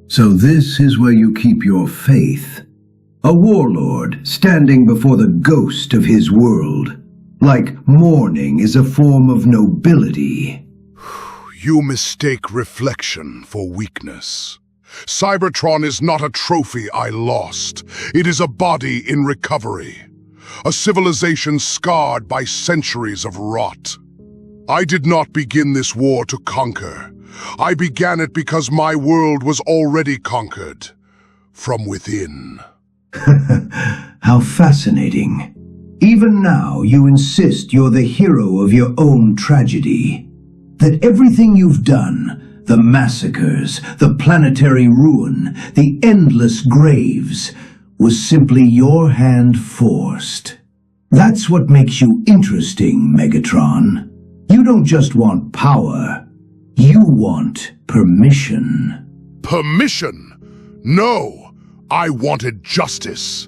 So this is where you keep your faith. A warlord standing before the ghost of his world. Like mourning is a form of nobility. You mistake reflection for weakness. Cybertron is not a trophy I lost. It is a body in recovery. A civilization scarred by centuries of rot. I did not begin this war to conquer. I began it because my world was already conquered. From within. How fascinating. Even now you insist you're the hero of your own tragedy. That everything you've done, the massacres, the planetary ruin, the endless graves, was simply your hand forced. That's what makes you interesting, Megatron. You don't just want power. You want permission. Permission? No! I wanted justice.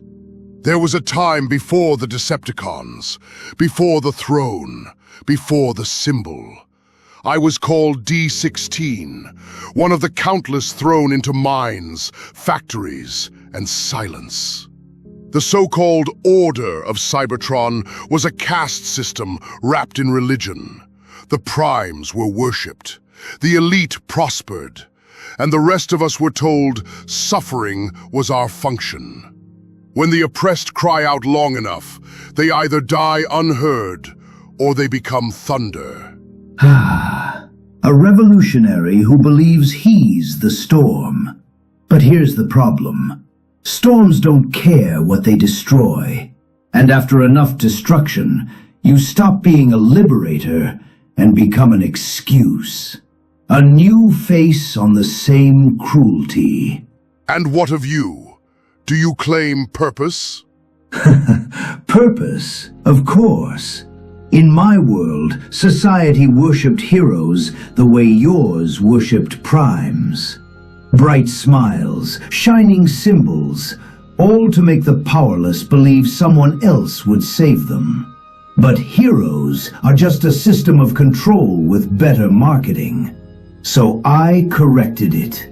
There was a time before the Decepticons, before the throne, before the symbol. I was called D-16, one of the countless thrown into mines, factories, and silence. The so-called Order of Cybertron was a caste system wrapped in religion. The primes were worshipped, the elite prospered, and the rest of us were told suffering was our function. When the oppressed cry out long enough, they either die unheard or they become thunder. A revolutionary who believes he's the storm. But here's the problem. Storms don't care what they destroy. And after enough destruction, you stop being a liberator and become an excuse. A new face on the same cruelty. And what of you? Do you claim purpose? Purpose, of course. In my world, society worshipped heroes the way yours worshipped primes. Bright smiles, shining symbols, all to make the powerless believe someone else would save them. But heroes are just a system of control with better marketing. So I corrected it.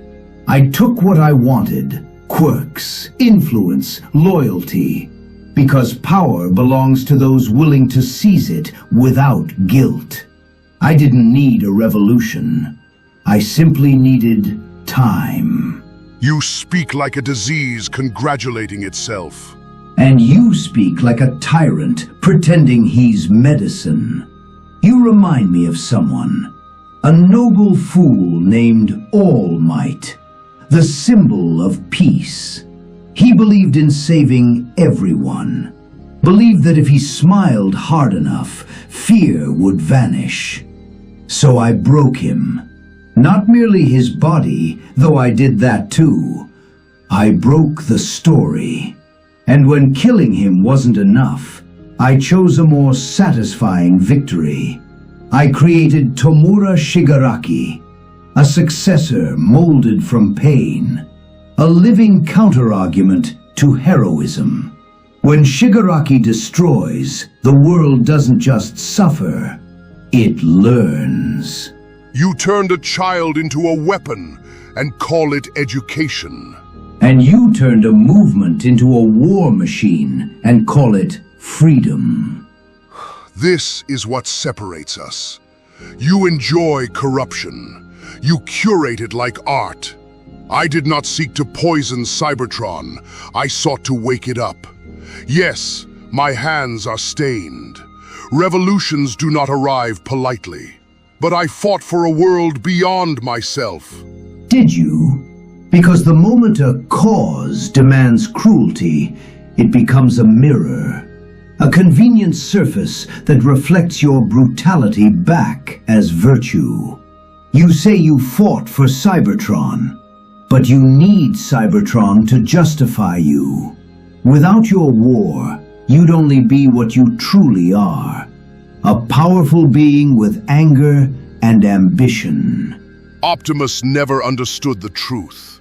I took what I wanted, quirks, influence, loyalty, because power belongs to those willing to seize it without guilt. I didn't need a revolution. I simply needed time. You speak like a disease congratulating itself. And you speak like a tyrant pretending he's medicine. You remind me of someone, a noble fool named All Might, the symbol of peace. He believed in saving everyone, believed that if he smiled hard enough, fear would vanish. So I broke him. Not merely his body, though I did that too. I broke the story. And when killing him wasn't enough, I chose a more satisfying victory. I created Tomura Shigaraki, a successor molded from pain. A living counterargument to heroism. When Shigaraki destroys, the world doesn't just suffer, it learns. You turned a child into a weapon and call it education. And you turned a movement into a war machine and call it freedom. This is what separates us. You enjoy corruption. You curate it like art. I did not seek to poison Cybertron. I sought to wake it up. Yes, my hands are stained. Revolutions do not arrive politely. But I fought for a world beyond myself. Did you? Because the moment a cause demands cruelty, it becomes a mirror. A convenient surface that reflects your brutality back as virtue. You say you fought for Cybertron. But you need Cybertron to justify you. Without your war, you'd only be what you truly are. A powerful being with anger and ambition. Optimus never understood the truth.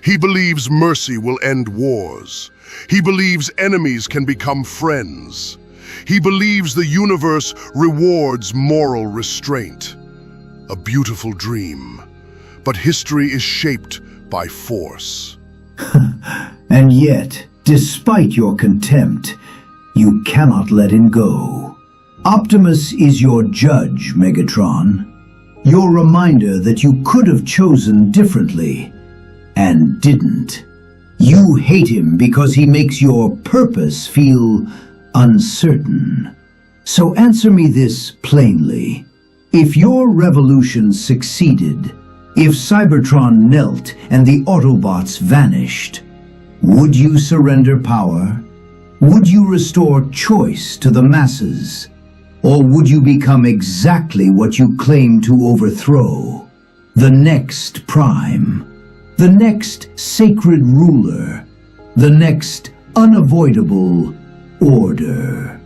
He believes mercy will end wars. He believes enemies can become friends. He believes the universe rewards moral restraint. A beautiful dream. But history is shaped by force. And yet, despite your contempt, you cannot let him go. Optimus is your judge, Megatron. Your reminder that you could have chosen differently, and didn't. You hate him because he makes your purpose feel uncertain. So answer me this plainly. If your revolution succeeded, if Cybertron knelt and the Autobots vanished, would you surrender power? Would you restore choice to the masses? Or would you become exactly what you claim to overthrow? The next Prime, the next sacred ruler, the next unavoidable order.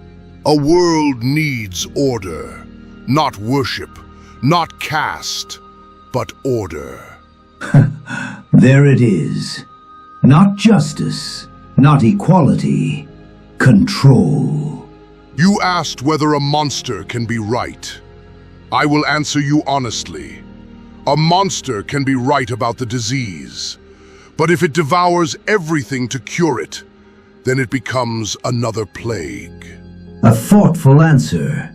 A world needs order, not worship, not caste, but order. There it is. Not justice, not equality, control. You asked whether a monster can be right. I will answer you honestly. A monster can be right about the disease, but if it devours everything to cure it, then it becomes another plague. A thoughtful answer.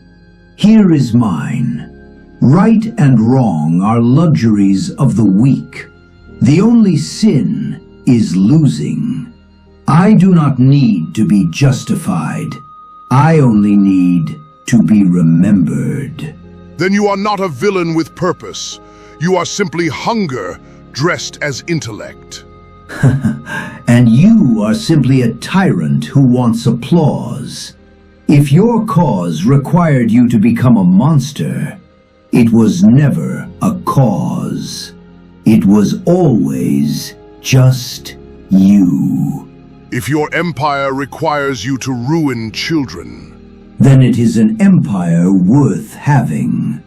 Here is mine. Right and wrong are luxuries of the weak. The only sin is losing. I do not need to be justified. I only need to be remembered. Then you are not a villain with purpose. You are simply hunger dressed as intellect. And you are simply a tyrant who wants applause. If your cause required you to become a monster, it was never a cause. It was always just you. If your empire requires you to ruin children, Then it is an empire worth having.